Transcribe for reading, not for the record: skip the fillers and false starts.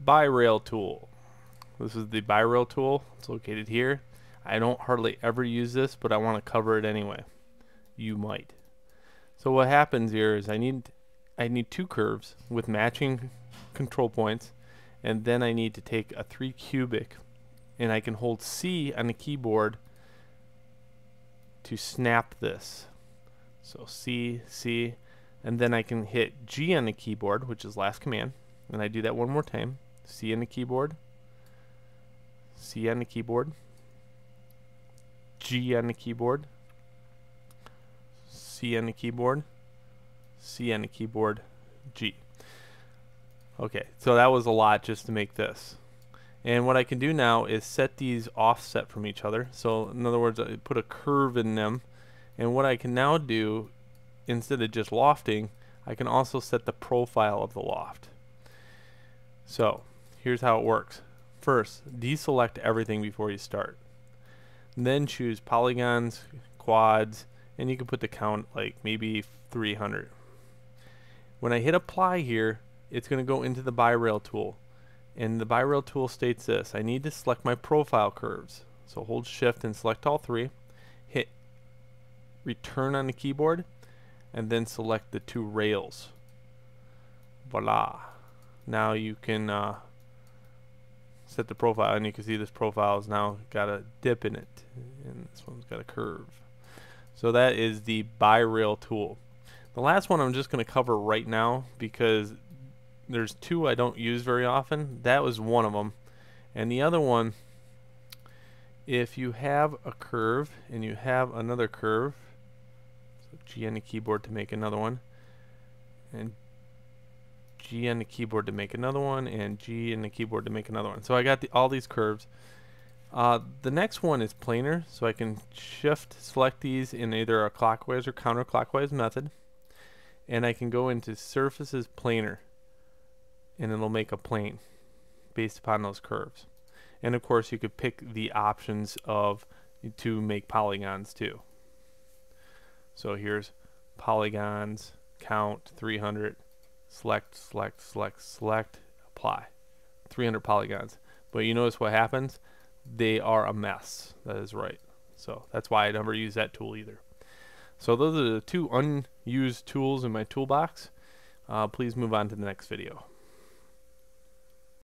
Bi-rail tool. This is the bi-rail tool. It's located here. I don't hardly ever use this, but I want to cover it anyway. You might. So what happens here is I need two curves with matching control points, and then I need to take a 3 cubic, and I can hold C on the keyboard to snap this. So C, C, and then I can hit G on the keyboard, which is last command, and I do that one more time. C on the keyboard, C on the keyboard, G on the keyboard, C on the keyboard, C on the keyboard, G. Okay, so that was a lot just to make this. And what I can do now is set these offset from each other. So in other words, I put a curve in them. And what I can now do, instead of just lofting, I can also set the profile of the loft. So here's how it works. First, deselect everything before you start. Then choose polygons, quads, and you can put the count like maybe 300. When I hit apply here, it's going to go into the bi-rail tool. And the bi-rail tool states this: I need to select my profile curves. So hold shift and select all three. Hit return on the keyboard, and then select the two rails. Voila. Now you can set the profile, and you can see this profile has now got a dip in it, and this one's got a curve. So that is the bi-rail tool. The last one I'm just going to cover right now because there's two I don't use very often. That was one of them. And the other one, if you have a curve and you have another curve, so G on the keyboard to make another one, and G on the keyboard to make another one, and G on the keyboard to make another one. So I got all these curves. The next one is planar, so I can shift select these in either a clockwise or counterclockwise method, and I can go into surfaces planar, and it'll make a plane based upon those curves. And of course you could pick the options of to make polygons too. So here's polygons, count 300, select, select, select, select, apply. 300 polygons. But you notice what happens? They are a mess. That is right. So that's why I never use that tool either. So those are the two unused tools in my toolbox. Please move on to the next video.